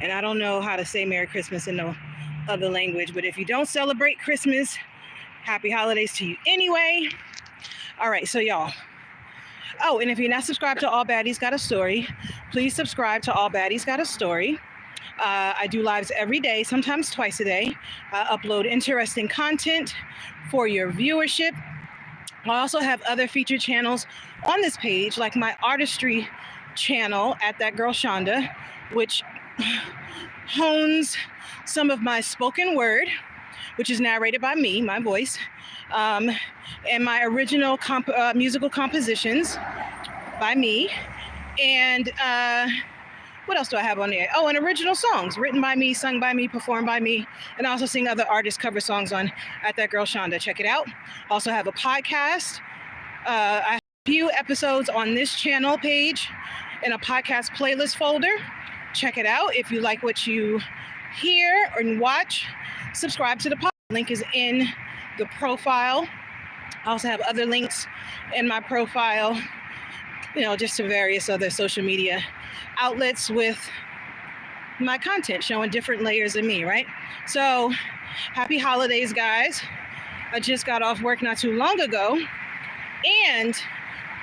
And I don't know how to say Merry Christmas in no other language, but if you don't celebrate Christmas, happy holidays to you anyway. All right, so y'all. Oh, and if you're not subscribed to All Baddies Got a Story, please subscribe to All Baddies Got a Story. I do lives every day, sometimes twice a day. I upload interesting content for your viewership. I also have other featured channels on this page, like my artistry channel at That Girl Shanda, which hones some of my spoken word, which is narrated by me, my voice, and my original musical compositions by me. And what else do I have on there? Oh, and original songs written by me, sung by me, performed by me, and I also sing other artists' cover songs on at That Girl Shanda. Check it out. Also have a podcast. I have a few episodes on this channel page in a podcast playlist folder. Check it out. If you like what you hear and watch, subscribe to the podcast. Link is in the profile. I also have other links in my profile, you know, just to various other social media outlets with my content showing different layers of me, right? So happy holidays, guys. I just got off work not too long ago and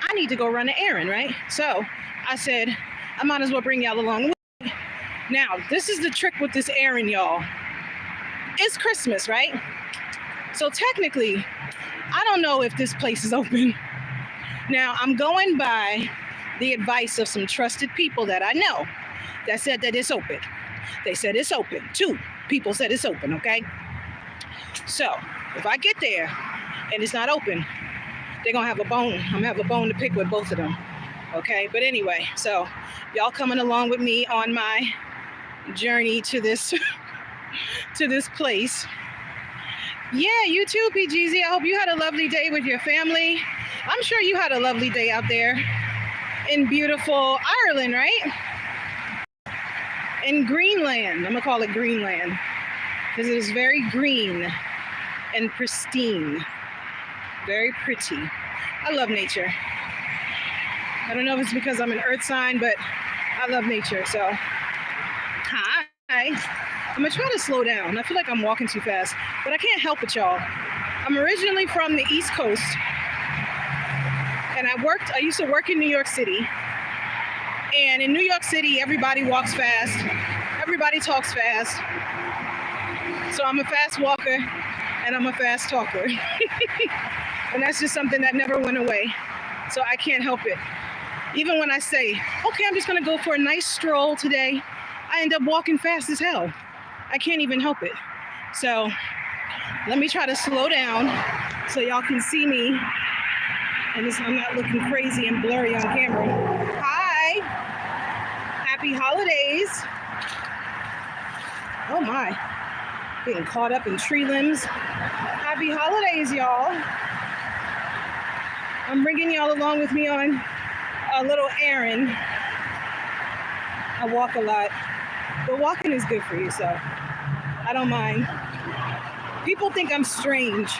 I need to go run an errand, right? So I said, I might as well bring y'all along with me. Now, this is the trick with this errand, y'all. It's Christmas, right? So technically, I don't know if this place is open. Now, I'm going by the advice of some trusted people that I know that said that it's open. They said it's open. 2 people said it's open, okay? So if I get there and it's not open, they're gonna have a bone. I'm gonna have a bone to pick with both of them, okay? But anyway, so y'all coming along with me on my journey to this to this place. Yeah, you too, PGZ. I hope you had a lovely day with your family. I'm sure you had a lovely day out there in beautiful Ireland, right? In Greenland. I'm gonna call it Greenland because it is very green and pristine. Very pretty. I love nature. I don't know if it's because I'm an earth sign, but I love nature. So, hi. I'm gonna try to slow down. I feel like I'm walking too fast, but I can't help it, y'all. I'm originally from the East Coast. And I used to work in New York City. And in New York City, everybody walks fast. Everybody talks fast. So I'm a fast walker and I'm a fast talker. And that's just something that never went away. So I can't help it. Even when I say, okay, I'm just gonna go for a nice stroll today, I end up walking fast as hell. I can't even help it. So let me try to slow down so y'all can see me. And I'm not looking crazy and blurry on camera. Hi. Happy holidays. Oh my. Getting caught up in tree limbs. Happy holidays, y'all. I'm bringing y'all along with me on a little errand. I walk a lot, but walking is good for you, so I don't mind. People think I'm strange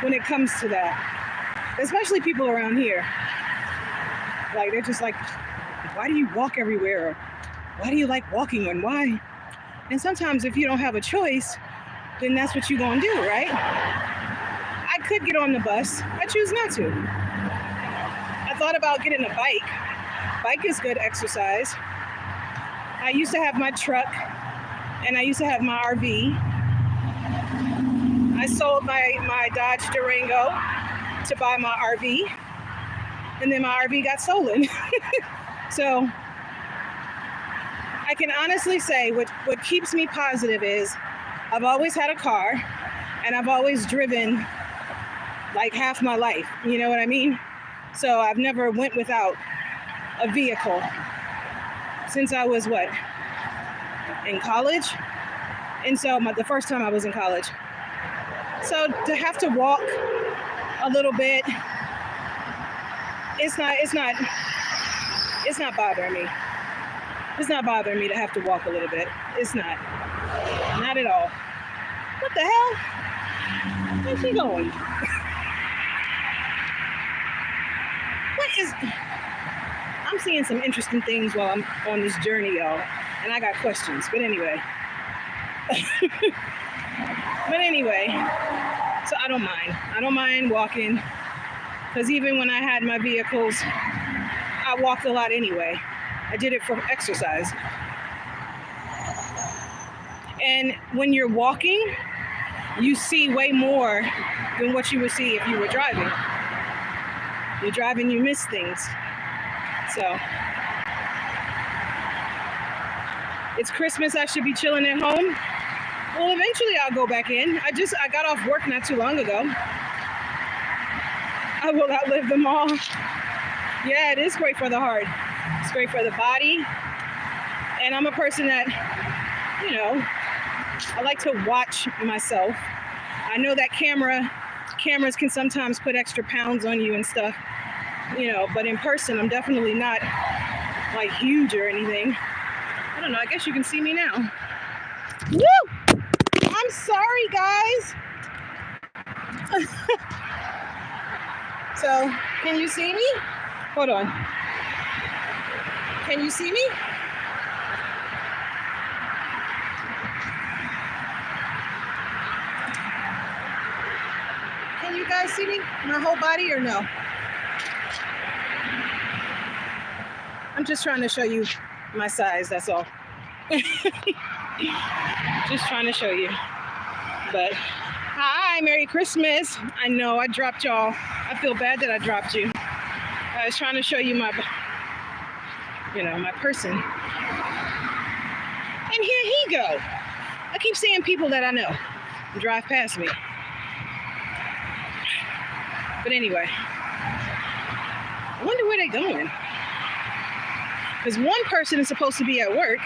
when it comes to that. Especially people around here. Like, they're just like, why do you walk everywhere? Or, why do you like walking and why? And sometimes if you don't have a choice, then that's what you're gonna do, right? I could get on the bus. I choose not to. I thought about getting a bike. Bike is good exercise. I used to have my truck and I used to have my RV. I sold my Dodge Durango to buy my RV, and then my RV got stolen. So I can honestly say what keeps me positive is I've always had a car and I've always driven like half my life, you know what I mean? So I've never went without a vehicle since I was in college? And so the first time I was in college. So to have to walk a little bit, it's not bothering me. It's not bothering me to have to walk a little bit. It's not at all. What the hell? Where's she going? I'm seeing some interesting things while I'm on this journey, y'all. And I got questions, but anyway. So I don't mind. I don't mind walking, because even when I had my vehicles, I walked a lot anyway. I did it for exercise. And when you're walking, you see way more than what you would see if you were driving. You're driving, you miss things. So it's Christmas, I should be chilling at home. Well, eventually I'll go back in. I got off work not too long ago. I will outlive them all. Yeah, it is great for the heart. It's great for the body. And I'm a person that, you know, I like to watch myself. I know that cameras can sometimes put extra pounds on you and stuff, you know, but in person, I'm definitely not like huge or anything. I don't know, I guess you can see me now. Woo! I'm sorry, guys. So, can you see me? Hold on. Can you see me? Can you guys see me? My whole body or no? I'm just trying to show you my size, that's all. Just trying to show you. But hi, Merry Christmas. I know I dropped y'all. I feel bad that I dropped you. I was trying to show you my, you know, my person. And here he go. I keep seeing people that I know drive past me. But anyway, I wonder where they're going. Because one person is supposed to be at work.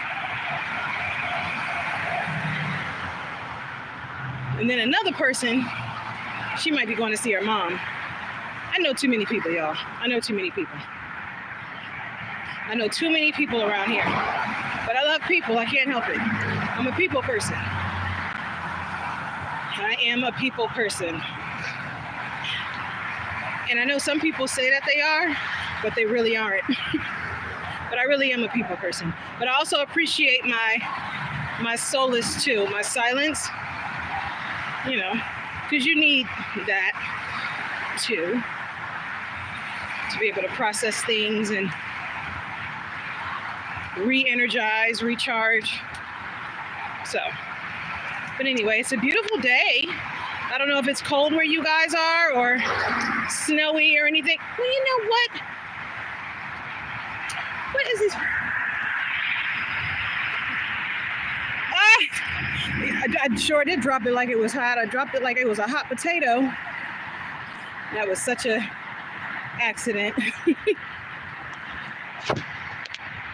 And then another person, she might be going to see her mom. I know too many people, y'all. I know too many people. I know too many people around here. But I love people. I can't help it. I'm a people person. I am a people person. And I know some people say that they are, but they really aren't. But I really am a people person. But I also appreciate my solace too, my silence. You know, because you need that too, to be able to process things and re-energize, recharge. So, but anyway, it's a beautiful day. I don't know if it's cold where you guys are or snowy or anything. Well, you know what? What is this? I sure did drop it like it was hot. I dropped it like it was a hot potato. That was such a accident.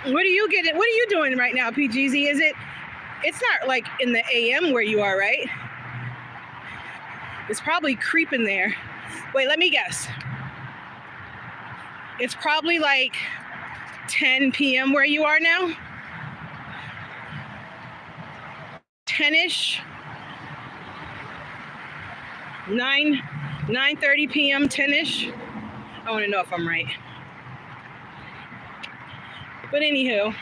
What are you getting? What are you doing right now, PGZ? It's not like in the AM where you are, right? It's probably creeping there. Wait, let me guess. It's probably like 10 p.m. where you are now? 10-ish, 9:30 p.m., 10-ish. I want to know if I'm right. But anywho,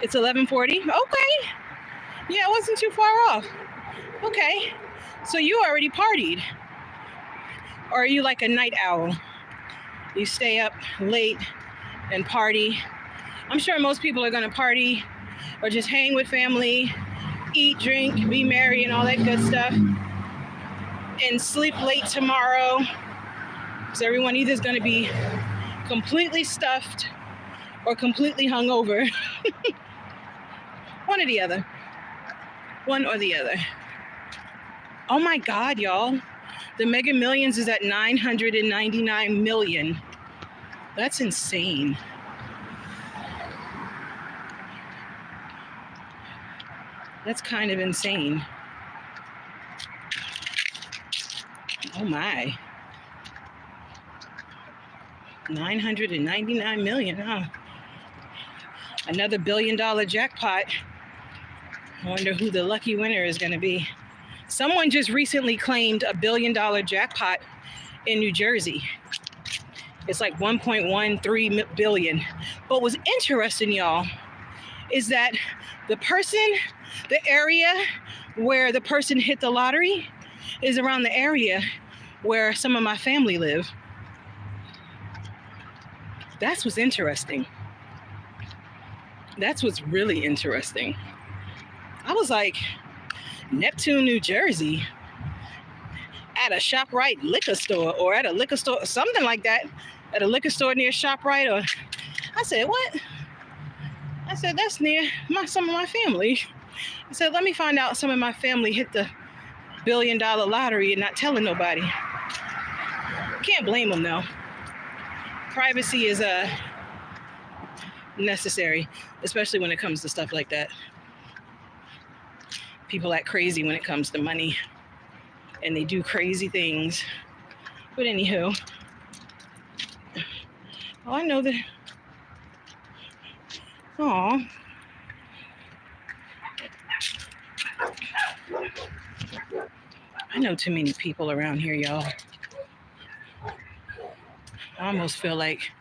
it's 11:40. Okay. Yeah, it wasn't too far off. Okay. So you already partied. Or are you like a night owl? You stay up late and party. I'm sure most people are going to party or just hang with family, eat, drink, be merry, and all that good stuff, and sleep late tomorrow. Because everyone either is going to be completely stuffed or completely hungover. One or the other. One or the other. Oh my God, y'all. The Mega Millions is at 999 million. That's insane. That's kind of insane. Oh my. 999 million, huh? Another $1 billion jackpot. I wonder who the lucky winner is going to be. Someone just recently claimed $1 billion jackpot in New Jersey. It's like 1.13 billion. But what's interesting, y'all, is that the area where the person hit the lottery is around the area where some of my family live. That's what's interesting. That's what's really interesting. I was like, Neptune, New Jersey, at a ShopRite liquor store, or at a liquor store, something like that, at a liquor store near ShopRite. Or I said, what? I said, that's near some of my family. I said, let me find out some of my family hit the $1 billion lottery and not telling nobody. Can't blame them though. Privacy is necessary, especially when it comes to stuff like that. People act crazy when it comes to money, and they do crazy things. But anywho, oh, I know that. Oh, I know too many people around here, y'all. I almost feel like,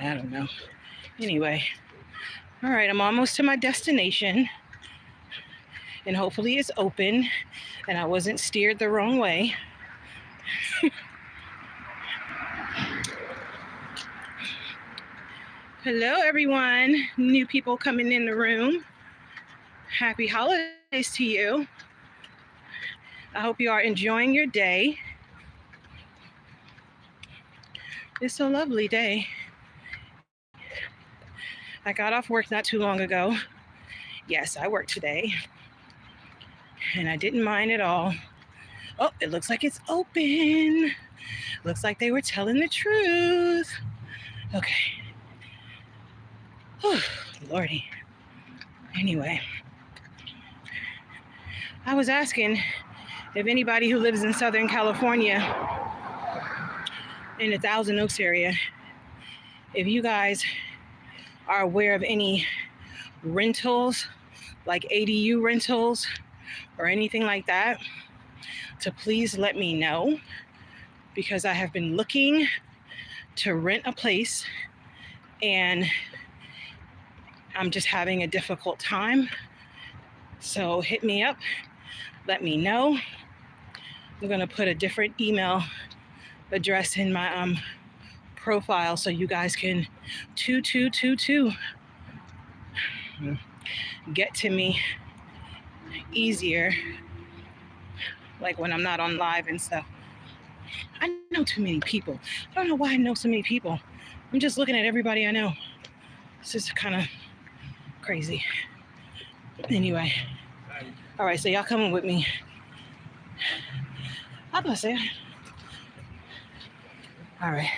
I don't know. Anyway, all right, I'm almost to my destination, and hopefully it's open and I wasn't steered the wrong way. Hello, everyone. New people coming in the room. Happy holidays to you. I hope you are enjoying your day. It's a lovely day. I got off work not too long ago. Yes, I worked today, and I didn't mind at all. Oh, it looks like it's open. Looks like they were telling the truth. Okay. Whew, Lordy. Anyway, I was asking if anybody who lives in Southern California, in the Thousand Oaks area, if you guys are aware of any rentals, like ADU rentals or anything like that, to please let me know, because I have been looking to rent a place and I'm just having a difficult time. So hit me up, let me know. I'm gonna put a different email address in my profile so you guys can 2222 get to me easier, like when I'm not on live and stuff. I know too many people. I don't know why I know so many people. I'm just looking at everybody I know. It's just kind of crazy. Anyway, all right, so y'all coming with me. I'm gonna say, all right.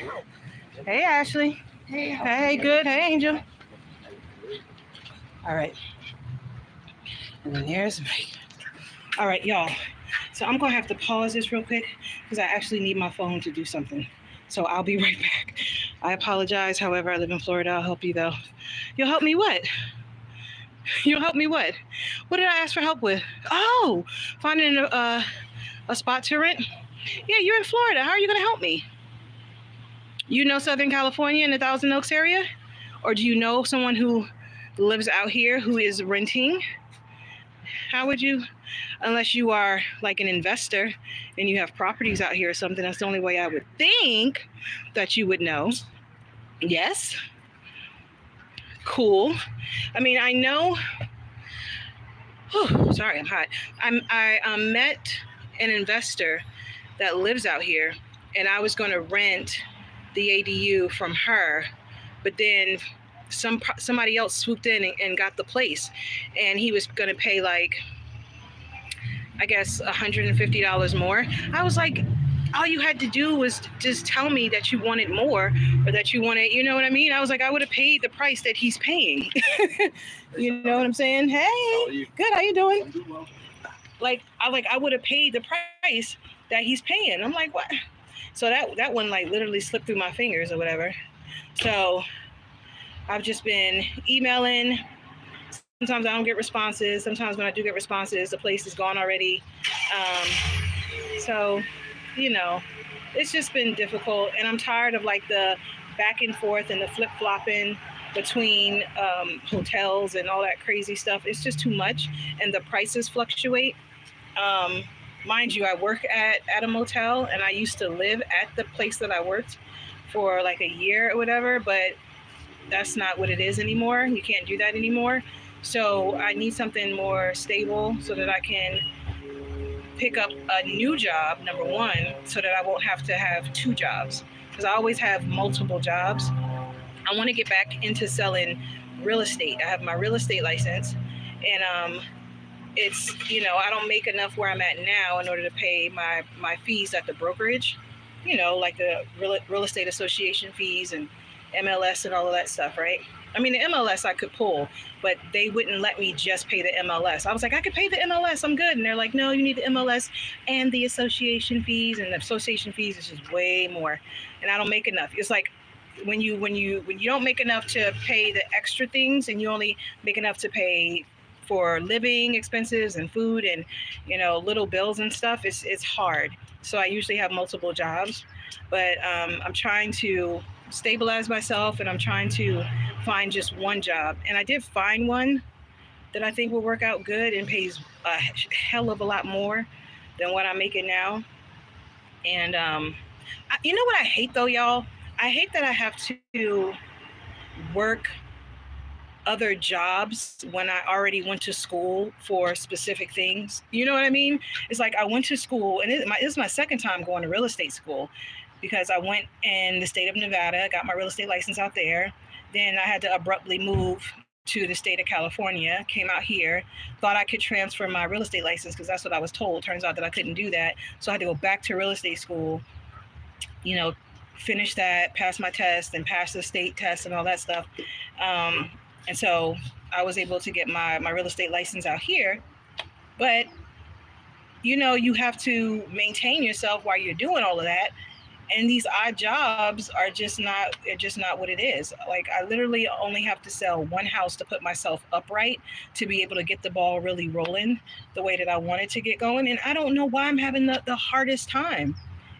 Hey, Ashley. Hey, good. Hey, Angel. All right. And then there's Mike. All right, y'all. So I'm gonna have to pause this real quick because I actually need my phone to do something. So I'll be right back. I apologize. However, I live in Florida. I'll help you though. You'll help me what? You'll help me what? What did I ask for help with? Oh, finding a spot to rent. Yeah, you're in Florida. How are you gonna help me? You know Southern California in the Thousand Oaks area? Or do you know someone who lives out here who is renting? How would you, unless you are like an investor and you have properties out here or something, that's the only way I would think that you would know. Yes? Cool. I mean, I know, sorry, I'm hot. I met an investor that lives out here, and I was gonna rent the ADU from her, but then somebody else swooped in and got the place, and he was gonna pay like, I guess $150 more. I was like, all you had to do was just tell me that you wanted more, or that you wanted, you know what I mean? I was like, I would have paid the price that he's paying. You know what I'm saying? Hey, good, how you doing? I'm doing well. I would have paid the price that he's paying. I'm like, what? So that one like literally slipped through my fingers or whatever. So I've just been emailing. Sometimes I don't get responses. Sometimes when I do get responses, the place is gone already. So you know, it's just been difficult, and I'm tired of like the back and forth and the flip flopping between hotels and all that crazy stuff. It's just too much, and the prices fluctuate. Um, Mind you, I work at a motel, and I used to live at the place that I worked for like a year or whatever, but that's not what it is anymore. You can't do that anymore. So I need something more stable so that I can pick up a new job, number one, so that I won't have to have two jobs. Because I always have multiple jobs. I want to get back into selling real estate. I have my real estate license, and it's, I don't make enough where I'm at now in order to pay my fees at the brokerage, like the real estate association fees and MLS and all of that stuff, right? I mean, the MLS I could pull, but they wouldn't let me just pay the MLS. I was like, I could pay the MLS, I'm good. And they're like, no, you need the MLS and the association fees, and the association fees is just way more, and I don't make enough. It's like when you don't make enough to pay the extra things, and you only make enough to pay for living expenses and food and little bills and stuff, it's hard. So I usually have multiple jobs, but I'm trying to stabilize myself, and I'm trying to find just one job. And I did find one that I think will work out good and pays a hell of a lot more than what I'm making now. And you know what I hate though, y'all? I hate that I have to work other jobs when I already went to school for specific things. You know what I mean? It's like I went to school, and this is my second time going to real estate school, because I went in the state of Nevada, got my real estate license out there. Then I had to abruptly move to the state of California, came out here, thought I could transfer my real estate license because that's what I was told. Turns out that I couldn't do that. So I had to go back to real estate school, finish that, pass my test, and pass the state test and all that stuff. And so I was able to get my real estate license out here. But, you have to maintain yourself while you're doing all of that. And these odd jobs are just not what it is. Like, I literally only have to sell one house to put myself upright to be able to get the ball really rolling the way that I want it to get going. And I don't know why I'm having the hardest time.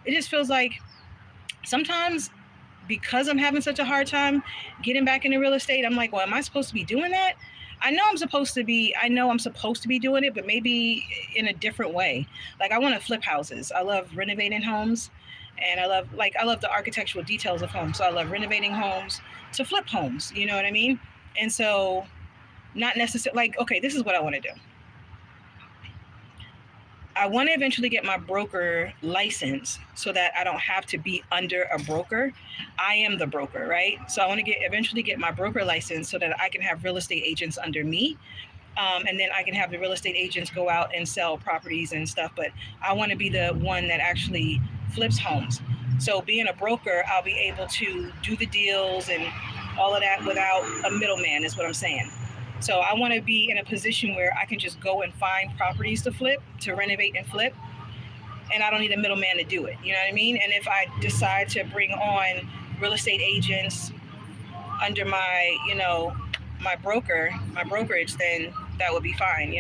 It just feels like sometimes, because I'm having such a hard time getting back into real estate, I'm like, well, am I supposed to be doing that? I know I'm supposed to be doing it, but maybe in a different way. Like, I want to flip houses. I love renovating homes, and I love the architectural details of homes. So I love renovating homes to flip homes. You know what I mean? And so, not necessarily like, okay, this is what I want to do. I want to eventually get my broker license so that I don't have to be under a broker. I am the broker, right? So I want to eventually get my broker license so that I can have real estate agents under me. And then I can have the real estate agents go out and sell properties and stuff. But I want to be the one that actually flips homes. So being a broker, I'll be able to do the deals and all of that without a middleman, is what I'm saying. So I want to be in a position where I can just go and find properties to flip, to renovate and flip, and I don't need a middleman to do it. You know what I mean? And if I decide to bring on real estate agents under my brokerage, then that would be fine,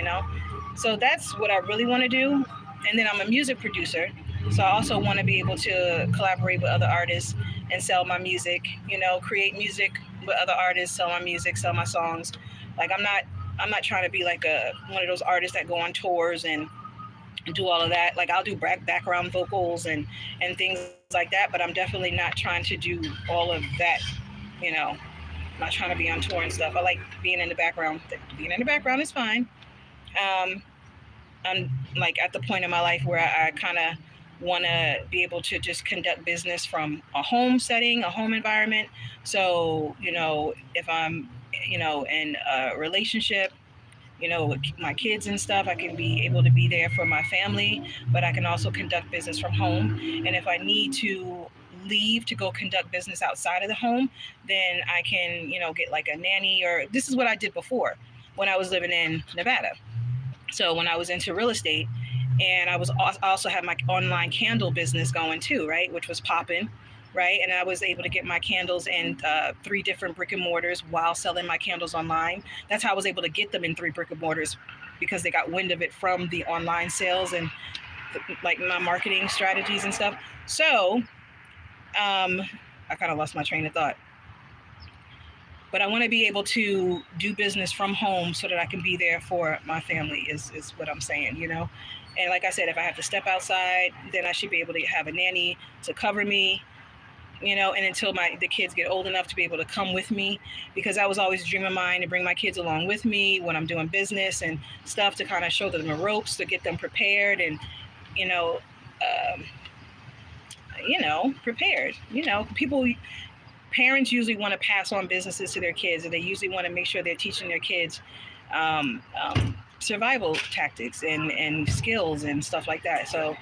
So that's what I really want to do. And then I'm a music producer, so I also want to be able to collaborate with other artists and sell my music, create music with other artists, sell my music, sell my songs. Like, I'm not trying to be like one of those artists that go on tours and do all of that. Like, I'll do background vocals and things like that, but I'm definitely not trying to do all of that, I'm not trying to be on tour and stuff. I like being in the background. Being in the background is fine. I'm like at the point in my life where I kind of want to be able to just conduct business from a home setting, a home environment. So, if I'm, in a relationship, with my kids and stuff, I can be able to be there for my family, but I can also conduct business from home. And if I need to leave to go conduct business outside of the home, then I can, get like a nanny, or this is what I did before when I was living in Nevada. So when I was into real estate, and I also had my online candle business going too, right, which was popping, right? And I was able to get my candles in 3 different brick and mortars while selling my candles online. That's how I was able to get them in 3 brick and mortars, because they got wind of it from the online sales. And like my marketing strategies and stuff. So I kind of lost my train of thought. But I want to be able to do business from home so that I can be there for my family is what I'm saying, you know? And like I said, if I have to step outside, then I should be able to have a nanny to cover me, you know, and until the kids get old enough to be able to come with me, because that was always a dream of mine, to bring my kids along with me when I'm doing business and stuff, to kind of show them the ropes, to get them prepared and, you know, um, prepared. You know, parents usually want to pass on businesses to their kids, and they usually want to make sure they're teaching their kids survival tactics and skills and stuff like that. So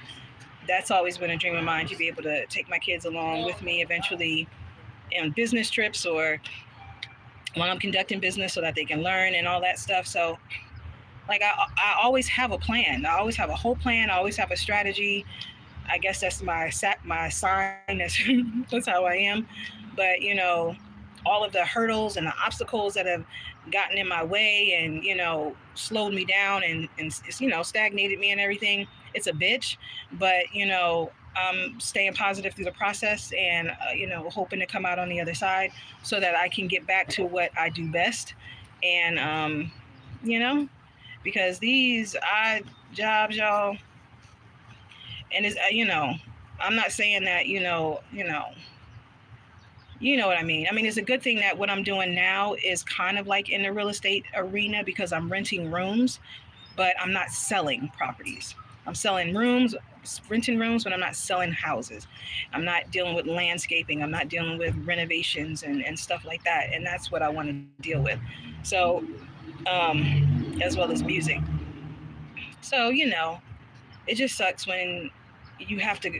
that's always been a dream of mine, to be able to take my kids along with me eventually on business trips or when I'm conducting business, so that they can learn and all that stuff. So like I always have a plan. I always have a whole plan. I always have a strategy. I guess that's my sign. That's how I am. But you know, all of the hurdles and the obstacles that have gotten in my way and, you know, slowed me down and you know, stagnated me and everything, it's a bitch. But you know, I'm staying positive through the process and you know, hoping to come out on the other side so that I can get back to what I do best. And you know, because these odd jobs, y'all, and it's you know, I'm not saying that, you know what I mean. I mean, it's a good thing that what I'm doing now is kind of like in the real estate arena, because I'm renting rooms, but I'm not selling properties. I'm selling rooms, renting rooms, but I'm not selling houses. I'm not dealing with landscaping. I'm not dealing with renovations and stuff like that. And that's what I want to deal with. So, as well as music. So, you know, it just sucks when you have to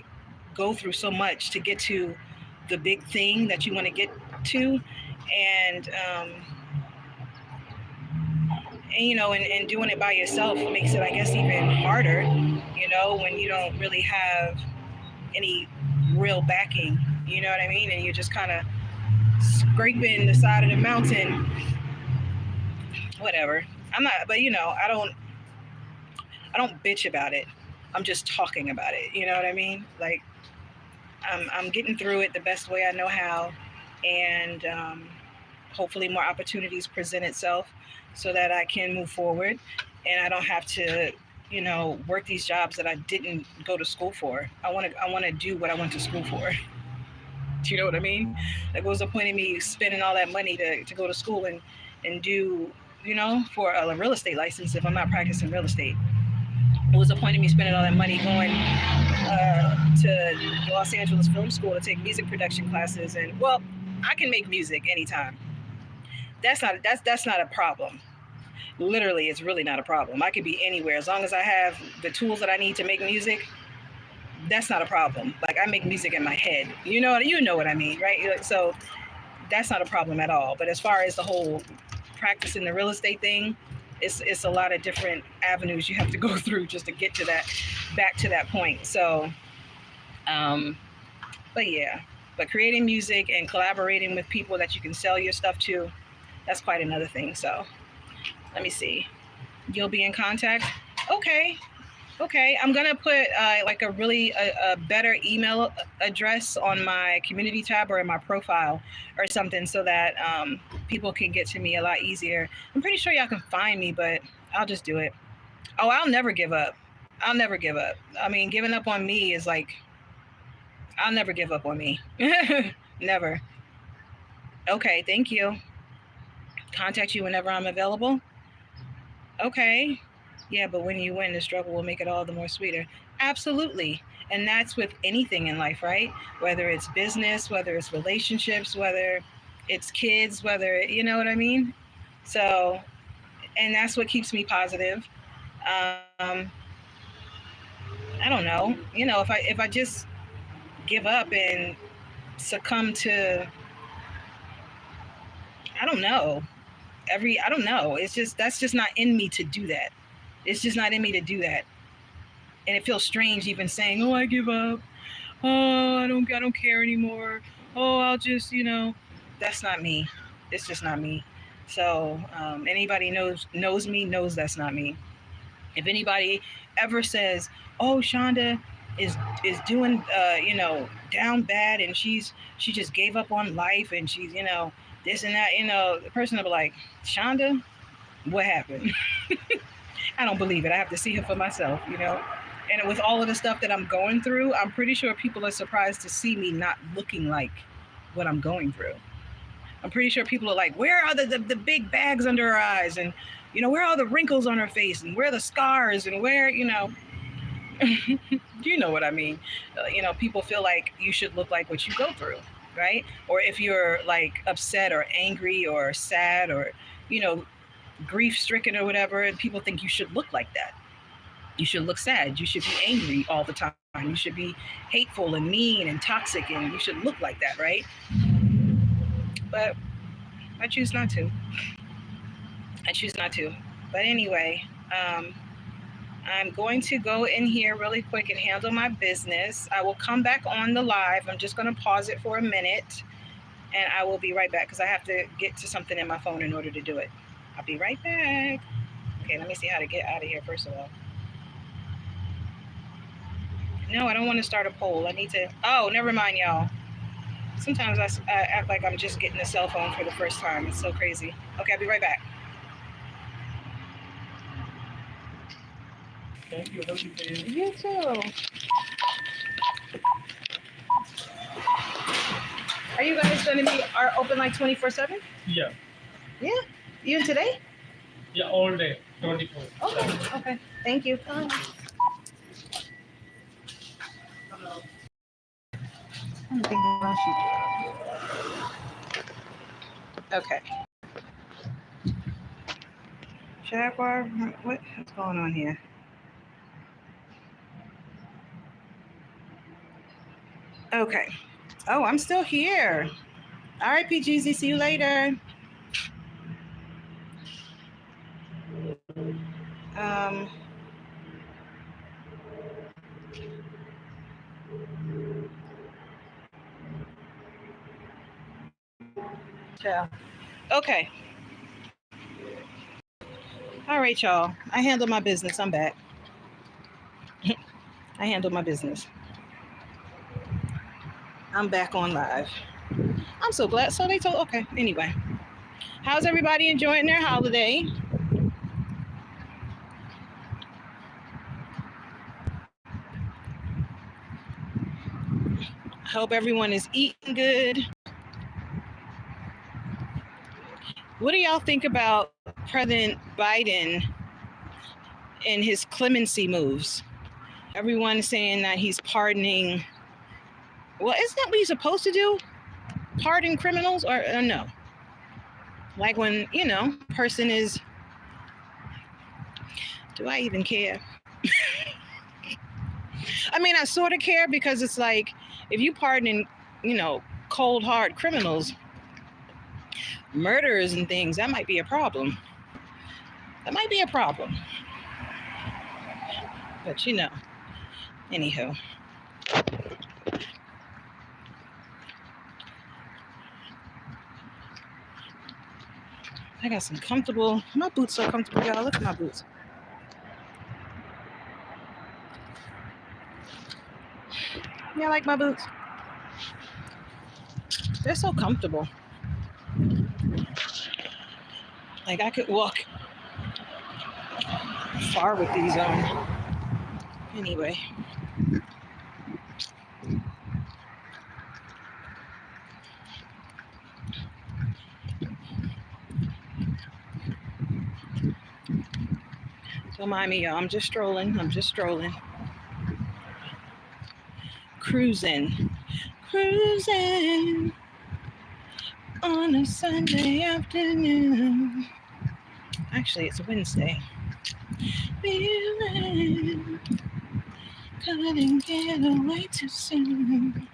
go through so much to get to the big thing that you want to get to. And you know, and doing it by yourself makes it, I guess, even harder, you know, when you don't really have any real backing, you know what I mean, and you're just kind of scraping the side of the mountain. Whatever. I'm not, but you know, I don't bitch about it. I'm just talking about it, you know what I mean? Like, I'm getting through it the best way I know how, and hopefully more opportunities present itself so that I can move forward, and I don't have to, you know, work these jobs that I didn't go to school for. I want to do what I went to school for. Do you know what I mean? Like, what was the point of me spending all that money to go to school and do, you know, for a real estate license if I'm not practicing real estate? What was the point of me spending all that money going to Los Angeles Film School to take music production classes? And well, I can make music anytime. That's not a problem. Literally, it's really not a problem. I could be anywhere as long as I have the tools that I need to make music. That's not a problem. Like, I make music in my head. You know what I mean, right? So that's not a problem at all. But as far as the whole practicing the real estate thing, it's a lot of different avenues you have to go through just to get to that, back to that point. So but yeah, but creating music and collaborating with people that you can sell your stuff to, that's quite another thing. So let me see. You'll be in contact. Okay. I'm gonna put like a better email address on my community tab or in my profile or something, so that people can get to me a lot easier. I'm pretty sure y'all can find me, but I'll just do it. Oh, I'll never give up. I'll never give up. I mean, giving up on me is like, I'll never give up on me. Never. Okay, thank you. Contact you whenever I'm available. Okay. Yeah, but when you win, the struggle will make it all the more sweeter. Absolutely. And that's with anything in life, right? Whether it's business, whether it's relationships, whether it's kids, whether, you know what I mean? So, and that's what keeps me positive. Um, I don't know. You know, if I just give up and succumb to, I don't know, I don't know. It's just, that's just not in me to do that. It's just not in me to do that. And it feels strange even saying, "Oh, I give up. Oh, I don't care anymore. Oh, I'll just, you know." That's not me. It's just not me. So anybody knows me knows that's not me. If anybody ever says, "Oh, Shanda is doing down bad and she just gave up on life and she's this and that," the person will be like, "Shanda, what happened?" I don't believe it. I have to see her for myself, And with all of the stuff that I'm going through, I'm pretty sure people are surprised to see me not looking like what I'm going through. I'm pretty sure people are like, "Where are the big bags under her eyes? And, where are the wrinkles on her face? And where are the scars? And where, you know what I mean? People feel like you should look like what you go through, right? Or if you're like upset or angry or sad or, grief stricken or whatever, and people think you should look like that. You should look sad. You should be angry all the time. You should be hateful and mean and toxic, and you should look like that, right? But I choose not to. But anyway, I'm going to go in here really quick and handle my business. I will come back on the live. I'm just going to pause it for a minute, and I will be right back because I have to get to something in my phone in order to do it. I'll be right back. Okay, let me see how to get out of here first of all. No, I don't want to start a poll. I need to... Oh, never mind, y'all. Sometimes I act like I'm just getting a cell phone for the first time. It's so crazy. Okay, I'll be right back. Thank you. You too. Are you guys going to be open like 24/7? Yeah. Yeah? Even today? Yeah, all day, 24. Okay. Thank you. I don't think I lost you. Okay. Jaguar, what's going on here? Okay. Oh, I'm still here. All right, PGZ, see you later. Yeah. Okay. All right, y'all. I handle my business. I'm back. I handle my business. I'm back on live. I'm so glad. So they told, okay. Anyway, how's everybody enjoying their holiday? Hope everyone is eating good. What do y'all think about President Biden and his clemency moves? Everyone saying that he's pardoning. Well, isn't that what he's supposed to do? Pardon criminals or no? Like when, person is... Do I even care? I mean, I sort of care because it's like, if you pardon, cold, hard criminals, murderers and things, that might be a problem. But, anywho. I got some comfortable, my boots are comfortable, y'all. Look at my boots. Yeah, I like my boots. They're so comfortable. Like I could walk far with these on. Anyway. Don't mind me, y'all. I'm just strolling. Cruising on a Sunday afternoon. Actually, it's a Wednesday. Feeling couldn't get away too soon.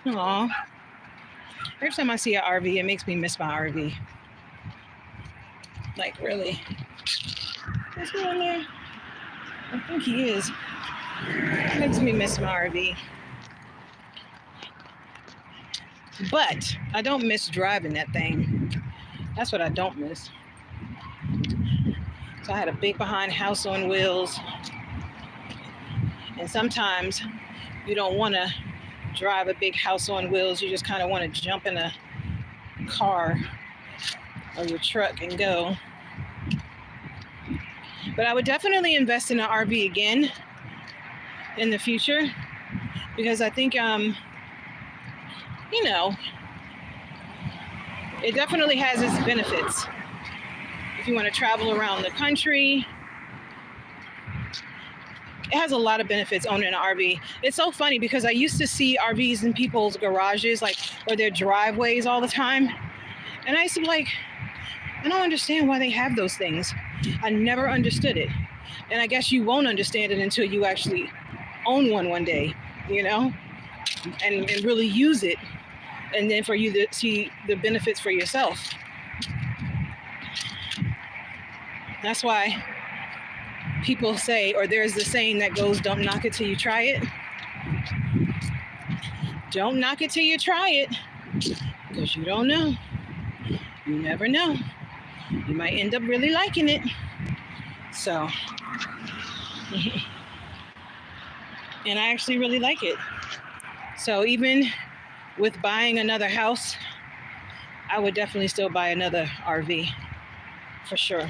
Aw. Every time I see an RV, it makes me miss my RV. Like, really. Is he in there? I think he is. Makes me miss my RV. But I don't miss driving that thing. That's what I don't miss. So I had a big behind house on wheels. And sometimes you don't want to drive a big house on wheels. You just kind of want to jump in a car or your truck and go. But I would definitely invest in an RV again in the future because I think, it definitely has its benefits. If you want to travel around the country, it has a lot of benefits owning an RV. It's so funny because I used to see RVs in people's garages, or their driveways all the time. And I used to be like, I don't understand why they have those things. I never understood it. And I guess you won't understand it until you actually own one day, and really use it. And then for you to see the benefits for yourself. That's why people say, or there's the saying that goes, don't knock it till you try it. Don't knock it till you try it, because you don't know. You never know. You might end up really liking it. So, and I actually really like it. So even with buying another house, I would definitely still buy another RV for sure.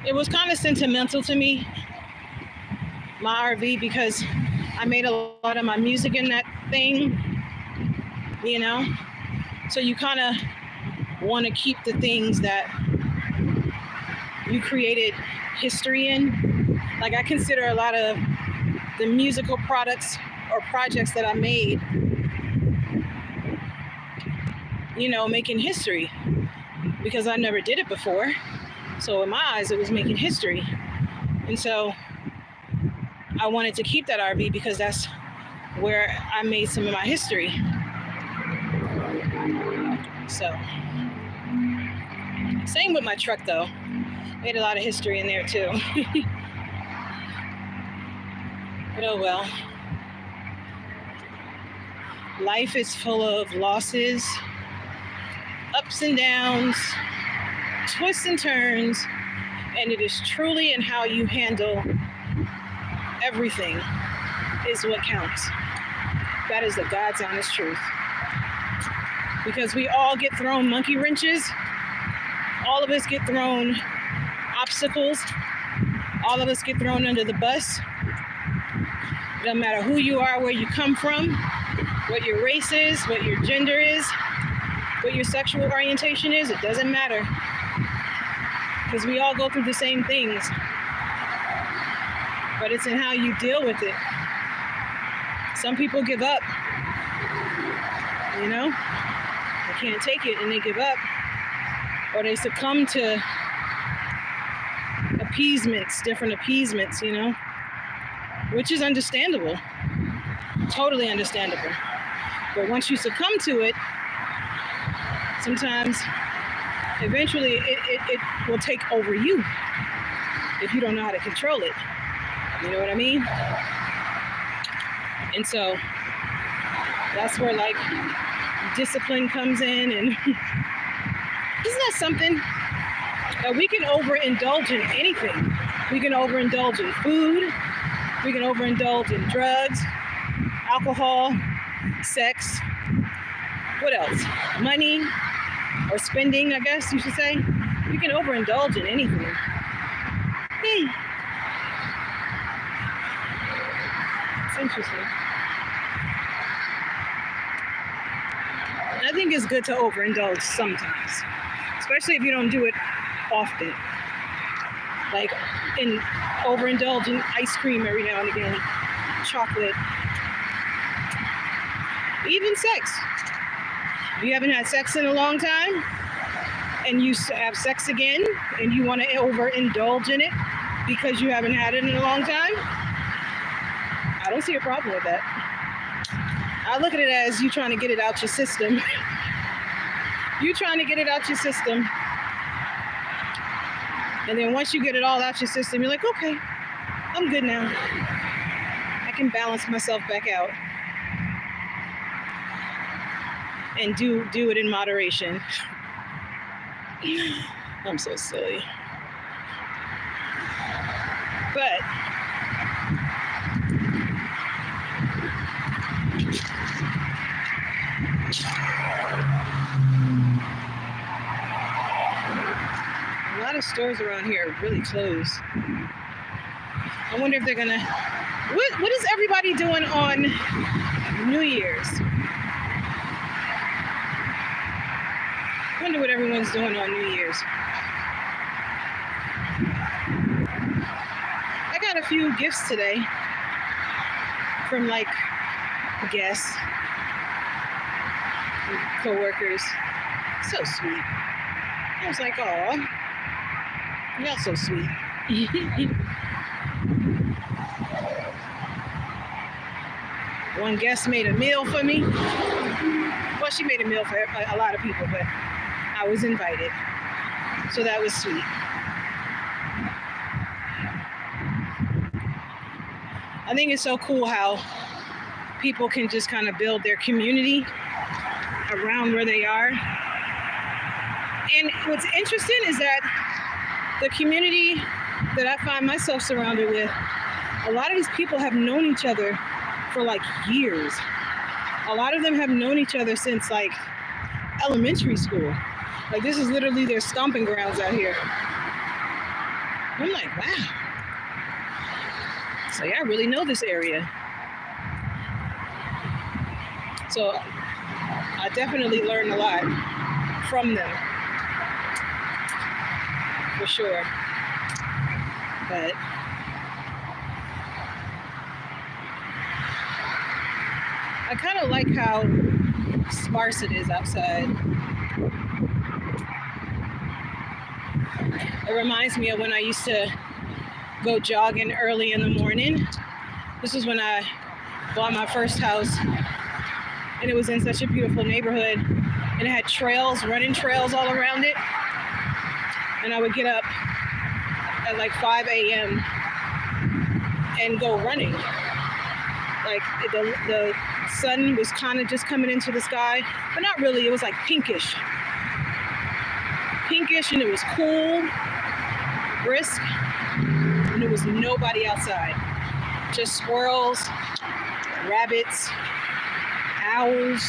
It was kind of sentimental to me, my RV, because I made a lot of my music in that thing, So you kind of want to keep the things that you created history in. Like I consider a lot of the musical products or projects that I made, making history, because I never did it before. So in my eyes, it was making history. And so I wanted to keep that RV because that's where I made some of my history. So, same with my truck though. Made a lot of history in there too. But oh well. Life is full of losses, ups and downs, twists and turns, and it is truly in how you handle everything is what counts. That is the God's honest truth. Because we all get thrown monkey wrenches. All of us get thrown obstacles. All of us get thrown under the bus. It doesn't matter who you are, where you come from, what your race is, what your gender is, what your sexual orientation is. It doesn't matter. Because we all go through the same things. But it's in how you deal with it. Some people give up. They can't take it and they give up. Or they succumb to different appeasements, which is understandable. Totally understandable. But once you succumb to it, sometimes, eventually, it will take over you if you don't know how to control it. You know what I mean? And so that's where discipline comes in, and isn't that something? That we can overindulge in anything. We can overindulge in food. We can overindulge in drugs, alcohol, sex. What else? Money or spending, I guess you should say. We can overindulge in anything. It's interesting. I think it's good to overindulge sometimes, especially if you don't do it often. Like overindulge in ice cream every now and again, chocolate, even sex. If you haven't had sex in a long time and you have sex again and you want to overindulge in it because you haven't had it in a long time, I don't see a problem with that. I look at it as you trying to get it out your system. You trying to get it out your system. And then once you get it all out your system, you're like, okay, I'm good now. I can balance myself back out. And do it in moderation. I'm so silly. But a lot of stores around here are really closed. I wonder if they're gonna. What is everybody doing on New Year's? I wonder what everyone's doing on New Year's. I got a few gifts today from like guests, co-workers. So sweet. I was like, oh, y'all so sweet. One guest made a meal for me. Well, she made a meal for a lot of people, but I was invited. So that was sweet. I think it's so cool how people can just kind of build their community around where they are. And what's interesting is that the community that I find myself surrounded with, a lot of these people have known each other for like years. A lot of them have known each other since like elementary school. Like this is literally their stomping grounds out here. I'm like, wow. So yeah, I really know this area. So I definitely learned a lot from them, for sure. But I kind of like how sparse it is outside. It reminds me of when I used to go jogging early in the morning. This is when I bought my first house, and it was in such a beautiful neighborhood, and it had trails, running trails all around it. And I would get up at like 5 a.m. and go running. Like the sun was kind of just coming into the sky, but not really. It was like pinkish, and it was cool, brisk, and there was nobody outside. Just squirrels, rabbits, owls.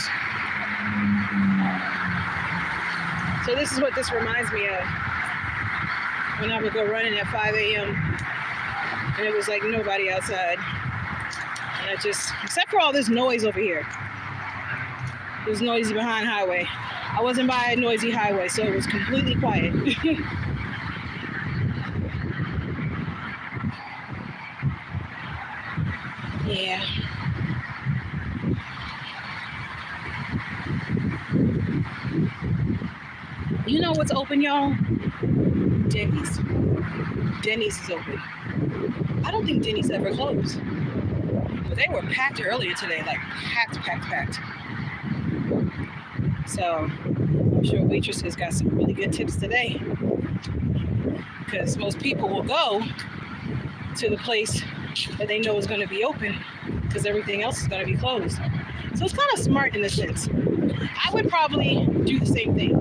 So this is what this reminds me of. When I would go running at 5 a.m. and it was like nobody outside. And I just, except for all this noise over here. It was noisy behind highway. I wasn't by a noisy highway, so it was completely quiet. Yeah. You know what's open, y'all? Denny's. Denny's is open. I don't think Denny's ever closed. But they were packed earlier today, like packed. So I'm sure waitresses got some really good tips today. Because most people will go to the place that they know is going to be open because everything else is going to be closed. So it's kind of smart in a sense. I would probably do the same thing.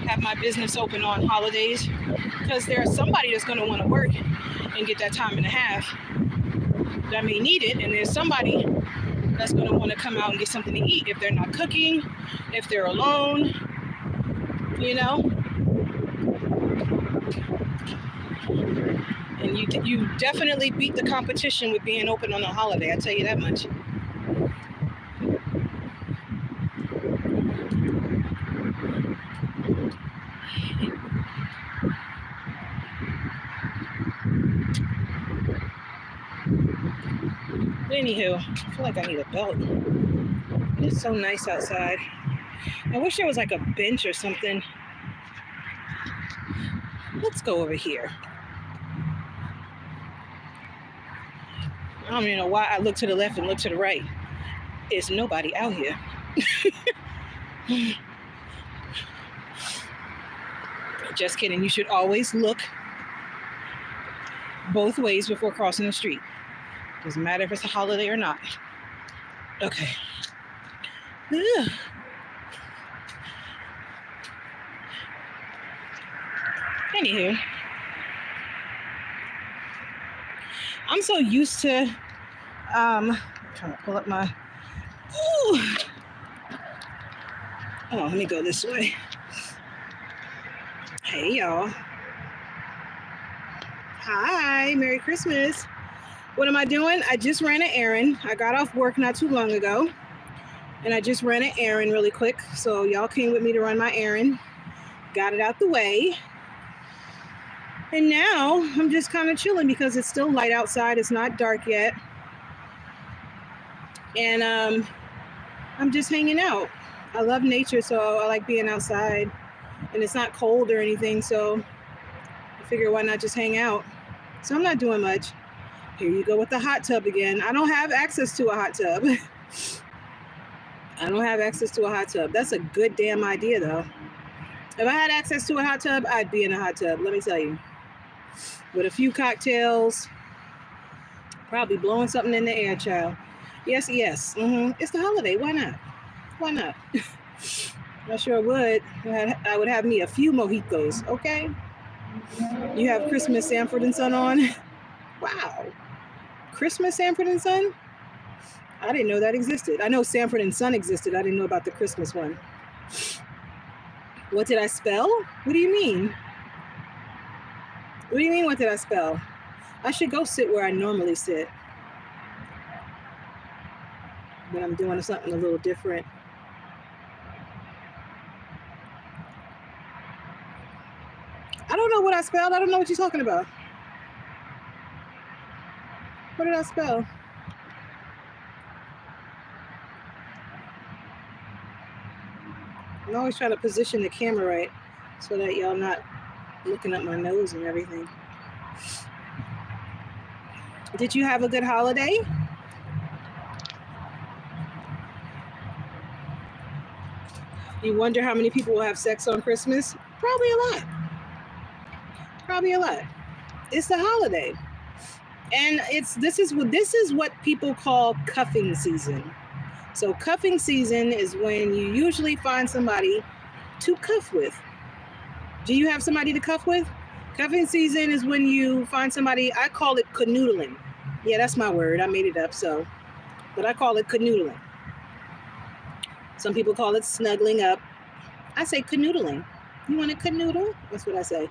Have my business open on holidays because there's somebody that's going to want to work and get that time and a half that may need it. And there's somebody that's going to want to come out and get something to eat if they're not cooking, if they're alone, you know. And you definitely beat the competition with being open on a holiday, I tell you that much. Anywho, I feel like I need a belt. It's so nice outside. I wish there was like a bench or something. Let's go over here. I don't even know why I look to the left and look to the right. There's nobody out here. Just kidding. You should always look both ways before crossing the street. Doesn't matter if it's a holiday or not. Okay. Ugh. Anywho, I'm so used to I'm trying to pull up my oh, let me go this way. Hey y'all. Hi, Merry Christmas. What am I doing? I just ran an errand. I got off work not too long ago, and I just ran an errand really quick. So y'all came with me to run my errand. Got it out the way. And now I'm just kind of chilling because it's still light outside. It's not dark yet. And I'm just hanging out. I love nature, so I like being outside. And it's not cold or anything, so I figure why not just hang out. So I'm not doing much. Here you go with the hot tub again. I don't have access to a hot tub. I don't have access to a hot tub. That's a good damn idea, though. If I had access to a hot tub, I'd be in a hot tub, let me tell you. With a few cocktails, probably blowing something in the air, child. Yes. It's the holiday. Why not? Why not? I sure would. I would have me a few mojitos, okay? You have Christmas Sanford and Son on? Wow. Christmas Sanford and Son? I didn't know that existed. I know Sanford and Son existed. I didn't know about the Christmas one. What did I spell? What do you mean? What do you mean, what did I spell? I should go sit where I normally sit. But I'm doing something a little different. I don't know what I spelled. I don't know what you're talking about. What did I spell? I'm always trying to position the camera right so that y'all not looking up my nose and everything. Did you have a good holiday? You wonder how many people will have sex on Christmas? Probably a lot. Probably a lot. It's the holiday. And this is what people call cuffing season. So cuffing season is when you usually find somebody to cuff with. Do you have somebody to cuff with? Cuffing season is when you find somebody, I call it canoodling. Yeah, that's my word. I made it up, but I call it canoodling. Some people call it snuggling up. I say canoodling. You want to canoodle? That's what I say.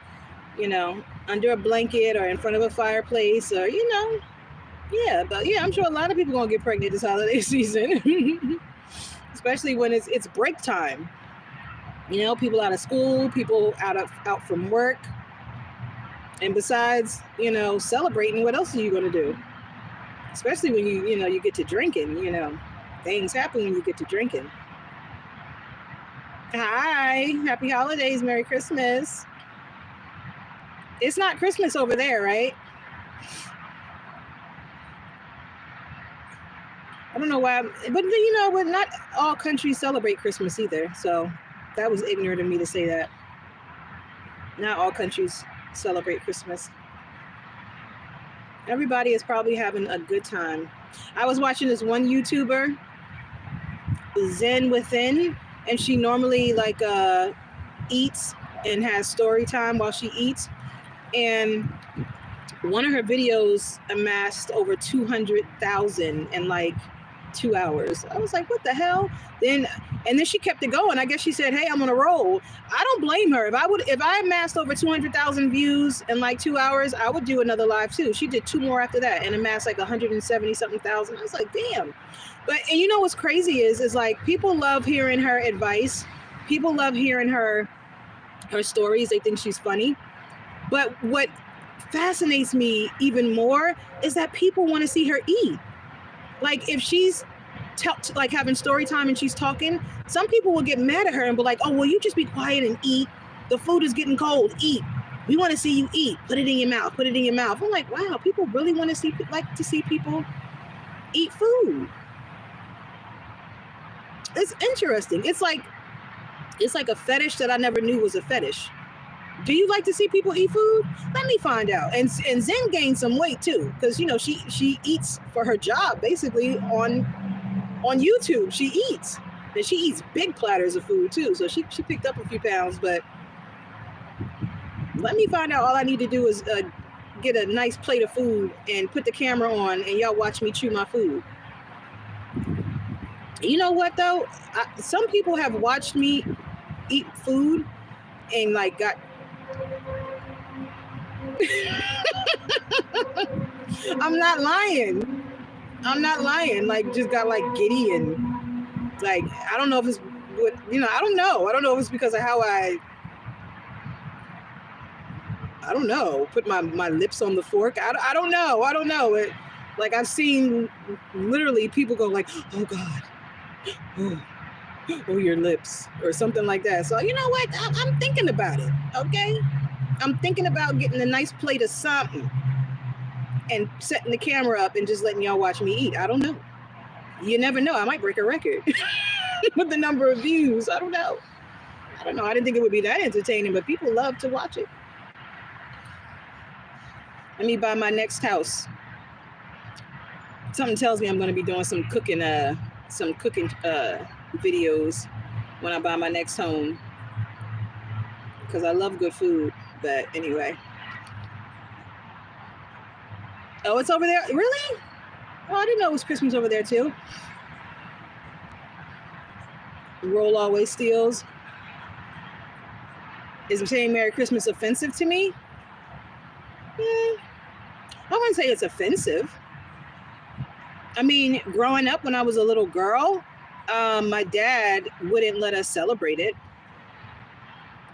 You know, under a blanket or in front of a fireplace or, you know. Yeah, but yeah, I'm sure a lot of people are going to get pregnant this holiday season. Especially when it's break time. You know, people out of school, people out from work. And besides, you know, celebrating, what else are you going to do? Especially when you get to drinking, you know. Things happen when you get to drinking. Hi, happy holidays, Merry Christmas. It's not Christmas over there, right? I don't know why, but you know, but not all countries celebrate Christmas either. So that was ignorant of me to say that. Not all countries celebrate Christmas. Everybody is probably having a good time. I was watching this one YouTuber, Zen Within, and she normally eats and has story time while she eats. And one of her videos amassed over 200,000 in like 2 hours. I was like, what the hell? And then she kept it going. I guess she said, hey, I'm on a roll. I don't blame her. If I amassed over 200,000 views in like 2 hours, I would do another live too. She did 2 more after that and amassed like 170 something thousand. I was like, damn. And you know what's crazy is like people love hearing her advice. People love hearing her stories. They think she's funny. But what fascinates me even more is that people want to see her eat. Like if she's like having story time and she's talking, some people will get mad at her and be like, oh, well, you just be quiet and eat. The food is getting cold. Eat. We want to see you eat. Put it in your mouth. Put it in your mouth. I'm like, wow, people really want to see people eat food. it's interesting. It's like a fetish that I never knew was a fetish. Do you like to see people eat food? Let me find out. And Zen gained some weight too, because you know she eats for her job basically on YouTube. She eats, and she eats big platters of food too. So she picked up a few pounds. But let me find out. All I need to do is get a nice plate of food and put the camera on, and y'all watch me chew my food. You know what though? Some people have watched me eat food and like got. I'm not lying. Like just got like giddy and like I don't know if it's what I don't know. I don't know if it's because of how I don't know. Put my lips on the fork. I don't know. It, like I've seen literally people go like, oh God, oh your lips or something like that. So you know what? I'm thinking about it. Okay, I'm thinking about getting a nice plate of something and setting the camera up and just letting y'all watch me eat. I don't know. You never know. I might break a record with the number of views. I don't know. I didn't think it would be that entertaining, but people love to watch it. Let me buy my next house. Something tells me I'm going to be doing some cooking videos when I buy my next home, because I love good food. But anyway. Oh, it's over there? Really? Oh, I didn't know it was Christmas over there too. Roll always steals. Is saying Merry Christmas offensive to me? I wouldn't say it's offensive. I mean, growing up when I was a little girl, my dad wouldn't let us celebrate it.